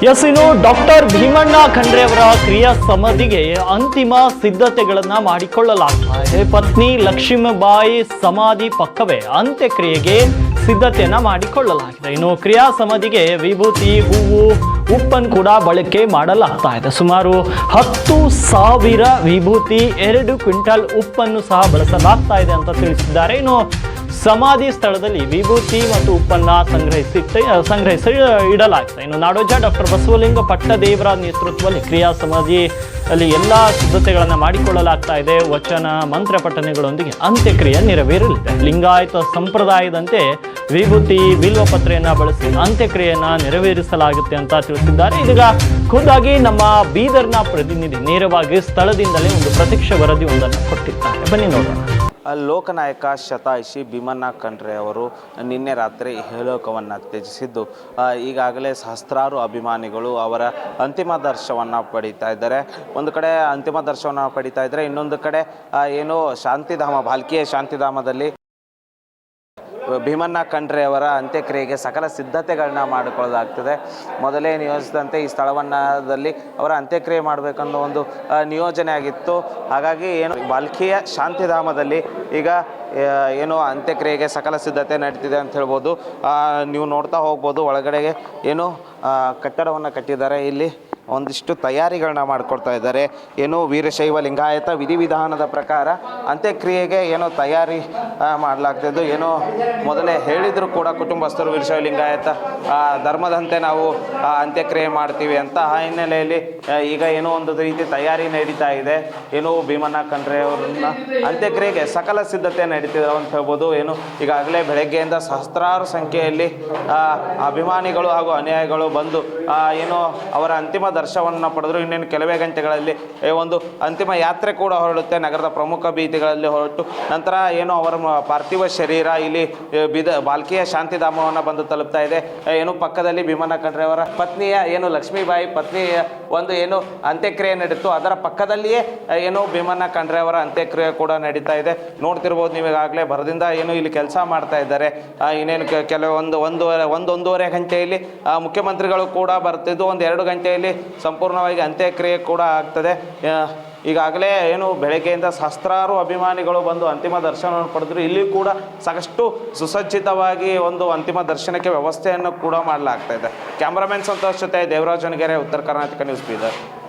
S, ಇನ್ನು doctor Bhimanna Khandre ಅವರ ಕ್ರಿಯಾ ಸಮಾಧಿಗೆ ಅಂತಿಮ ಸಿದ್ಧತೆಗಳನ್ನ ಮಾಡಿಕೊಳ್ಳಲಾಗ್ತಾ ಇದೆ. ಪತ್ನಿ ಲಕ್ಷ್ಮೀಬಾಯಿ ಸಮಾಧಿ ಪಕ್ಕವೇ ಅಂತ್ಯಕ್ರಿಯೆಗೆ ಸಿದ್ಧತೆಯನ್ನ ಮಾಡಿಕೊಳ್ಳಲಾಗಿದೆ. ಇನ್ನು ಕ್ರಿಯಾ ಸಮಾಧಿಗೆ ವಿಭೂತಿ, ಹೂವು, ಉಪ್ಪನ್ನು ಕೂಡ ಬಳಕೆ ಮಾಡಲಾಗ್ತಾ ಇದೆ. ಸುಮಾರು 10,000 ವಿಭೂತಿ, 2 ಕ್ವಿಂಟಲ್ ಉಪ್ಪನ್ನು ಸಹ ಬಳಸಲಾಗ್ತಾ ಇದೆ ಅಂತ ತಿಳಿಸಿದ್ದಾರೆ. ಇನ್ನು ಸಮಾಧಿ ಸ್ಥಳದಲ್ಲಿ ವಿಭೂತಿ ಮತ್ತು ಉಪ್ಪನ್ನ ಸಂಗ್ರಹಿಸಿ ಇಡಲಾಗಿದೆ. ಇನ್ನು ನಾಡೋಜ ಡಾಕ್ಟರ್ ಬಸವಲಿಂಗ ಪಟ್ಟದೇವರ ನೇತೃತ್ವದಲ್ಲಿ ಕ್ರಿಯಾ ಸಮಾಧಿಯಲ್ಲಿ ಎಲ್ಲ ಸಿದ್ಧತೆಗಳನ್ನು ಮಾಡಿಕೊಳ್ಳಲಾಗ್ತಾ ಇದೆ. ವಚನ ಮಂತ್ರ ಪಠಣೆಗಳೊಂದಿಗೆ ಅಂತ್ಯಕ್ರಿಯೆ ನೆರವೇರಲಿದೆ. ಲಿಂಗಾಯತ ಸಂಪ್ರದಾಯದಂತೆ ವಿಭೂತಿ, ಬಿಲ್ವಪತ್ರೆಯನ್ನ ಬಳಸಿ ಅಂತ್ಯಕ್ರಿಯೆಯನ್ನ ನೆರವೇರಿಸಲಾಗುತ್ತೆ ಅಂತ ತಿಳಿಸಿದ್ದಾರೆ. ಇದೀಗ ಖುದ್ದಾಗಿ ನಮ್ಮ ಬೀದರ್ನ ಪ್ರತಿನಿಧಿ ನೇರವಾಗಿ ಸ್ಥಳದಿಂದಲೇ ಒಂದು ಪ್ರತ್ಯಕ್ಷ ವರದಿಯೊಂದನ್ನು ಕೊಟ್ಟಿದ್ದಾರೆ. ಬನ್ನಿ ನೋಡೋಣ. ಲೋಕನಾಯಕ ಶತಾಯುಷಿ ಭೀಮಣ್ಣ ಖಂಡ್ರೆ ಅವರು ನಿನ್ನೆ ರಾತ್ರಿ ಇಹಲೋಕವನ್ನು ತ್ಯಜಿಸಿದ್ದು, ಈಗಾಗಲೇ ಸಹಸ್ರಾರು ಅಭಿಮಾನಿಗಳು ಅವರ ಅಂತಿಮ ದರ್ಶನವನ್ನು ಪಡೀತಾ ಇದ್ದಾರೆ. ಒಂದು ಕಡೆ ಅಂತಿಮ ದರ್ಶನವನ್ನು ಪಡೀತಾ ಇದ್ದಾರೆ, ಇನ್ನೊಂದು ಕಡೆ ಏನು ಶಾಂತಿಧಾಮ, ಭಾಲ್ಕಿಯ ಶಾಂತಿಧಾಮದಲ್ಲಿ ಭೀಮಣ್ಣ ಖಂಡ್ರೆ ಅವರ ಅಂತ್ಯಕ್ರಿಯೆಗೆ ಸಕಲ ಸಿದ್ಧತೆಗಳನ್ನ ಮಾಡಿಕೊಳ್ಳಲಾಗ್ತದೆ. ಮೊದಲೇ ನಿಯೋಜಿಸಿದಂತೆ ಈ ಸ್ಥಳವನ್ನದಲ್ಲಿ ಅವರ ಅಂತ್ಯಕ್ರಿಯೆ ಮಾಡಬೇಕನ್ನೋ ಒಂದು ನಿಯೋಜನೆ ಆಗಿತ್ತು. ಹಾಗಾಗಿ ಏನು ಬಾಲ್ಕಿಯ ಶಾಂತಿಧಾಮದಲ್ಲಿ ಈಗ ಏನು ಅಂತ್ಯಕ್ರಿಯೆಗೆ ಸಕಲ ಸಿದ್ಧತೆ ನಡೀತಿದೆ ಅಂತ ಹೇಳ್ಬೋದು. ನೀವು ನೋಡ್ತಾ ಹೋಗ್ಬೋದು, ಒಳಗಡೆಗೆ ಏನು ಕಟ್ಟಡವನ್ನು ಕಟ್ಟಿದ್ದಾರೆ. ಇಲ್ಲಿ ಒಂದಿಷ್ಟು ತಯಾರಿಗಳನ್ನ ಮಾಡಿಕೊಡ್ತಾ ಇದ್ದಾರೆ. ಏನು ವೀರಶೈವ ಲಿಂಗಾಯತ ವಿಧಿವಿಧಾನದ ಪ್ರಕಾರ ಅಂತ್ಯಕ್ರಿಯೆಗೆ ಏನೋ ತಯಾರಿ ಮಾಡಲಾಗ್ತಿದ್ದು, ಏನೋ ಮೊದಲೇ ಹೇಳಿದ್ರು ಕೂಡ ಕುಟುಂಬಸ್ಥರು ವೀರಶೈವ ಲಿಂಗಾಯತ ಧರ್ಮದಂತೆ ನಾವು ಅಂತ್ಯಕ್ರಿಯೆ ಮಾಡ್ತೀವಿ ಅಂತ. ಆ ಹಿನ್ನೆಲೆಯಲ್ಲಿ ಈಗ ಏನೋ ಒಂದು ರೀತಿ ತಯಾರಿ ನಡೀತಾ ಇದೆ. ಏನು ಭೀಮಣ್ಣ ಖಂಡ್ರೆ ಅವ್ರನ್ನ ಅಂತ್ಯಕ್ರಿಯೆಗೆ ಸಕಲ ಸಿದ್ಧತೆ ನಡೀತಿದೆ ಅಂತ ಹೇಳ್ಬೋದು. ಏನು ಈಗಾಗಲೇ ಬೆಳಗ್ಗೆಯಿಂದ ಸಹಸ್ರಾರು ಸಂಖ್ಯೆಯಲ್ಲಿ ಅಭಿಮಾನಿಗಳು ಹಾಗೂ ಅನುಯಾಯಿಗಳು ಬಂದು ಏನು ಅವರ ಅಂತಿಮ ದರ್ಶನವನ್ನು ಪಡೆದ್ರು. ಇನ್ನೇನು ಕೆಲವೇ ಗಂಟೆಗಳಲ್ಲಿ ಒಂದು ಅಂತಿಮ ಯಾತ್ರೆ ಕೂಡ ಹೊರಡುತ್ತೆ. ನಗರದ ಪ್ರಮುಖ ಬೀದಿಗಳಲ್ಲಿ ಹೊರಟು ನಂತರ ಏನು ಅವರ ಪಾರ್ಥಿವ ಶರೀರ ಇಲ್ಲಿ ಬಾಲ್ಕಿಯ ಶಾಂತಿಧಾಮವನ್ನು ಬಂದು ತಲುಪ್ತಾ ಇದೆ. ಏನು ಪಕ್ಕದಲ್ಲಿ ಭೀಮಣ್ಣ ಖಂಡ್ರೆ ಅವರ ಪತ್ನಿಯ ಏನು ಲಕ್ಷ್ಮೀಬಾಯಿ ಪತ್ನಿಯ ಒಂದು ಏನು ಅಂತ್ಯಕ್ರಿಯೆ ನಡೀತು, ಅದರ ಪಕ್ಕದಲ್ಲಿಯೇ ಏನು ಭೀಮಣ್ಣ ಖಂಡ್ರೆ ಅವರ ಅಂತ್ಯಕ್ರಿಯೆ ಕೂಡ ನಡೀತಾ ಇದೆ. ನೋಡ್ತಿರ್ಬೋದು ನೀವು, ಈಗಾಗಲೇ ಭರದಿಂದ ಏನು ಇಲ್ಲಿ ಕೆಲಸ ಮಾಡ್ತಾ ಇದ್ದಾರೆ. ಇನ್ನೇನು ಒಂದೂವರೆ ಗಂಟೆಯಲ್ಲಿ ಮುಖ್ಯಮಂತ್ರಿಗಳು ಕೂಡ ಬರ್ತಿದ್ದು, 1-2 ಗಂಟೆಯಲ್ಲಿ ಸಂಪೂರ್ಣವಾಗಿ ಅಂತ್ಯಕ್ರಿಯೆ ಕೂಡ ಆಗ್ತದೆ. ಈಗಾಗಲೇ ಏನು ಬೆಳಗ್ಗೆಯಿಂದ ಸಹಸ್ರಾರು ಅಭಿಮಾನಿಗಳು ಬಂದು ಅಂತಿಮ ದರ್ಶನವನ್ನು ಪಡೆದ್ರು. ಇಲ್ಲಿ ಕೂಡ ಸಾಕಷ್ಟು ಸುಸಜ್ಜಿತವಾಗಿ ಒಂದು ಅಂತಿಮ ದರ್ಶನಕ್ಕೆ ವ್ಯವಸ್ಥೆಯನ್ನು ಕೂಡ ಮಾಡಲಾಗ್ತಾ ಇದೆ. ಕ್ಯಾಮ್ರಾಮನ್ ಸಂತೋಷ್ ಜೊತೆ ದೇವರಾಜ್ ಹೊನಗೆರೆ, ಉತ್ತರ ಕರ್ನಾಟಕ ನ್ಯೂಸ್ ಬೀದರ್.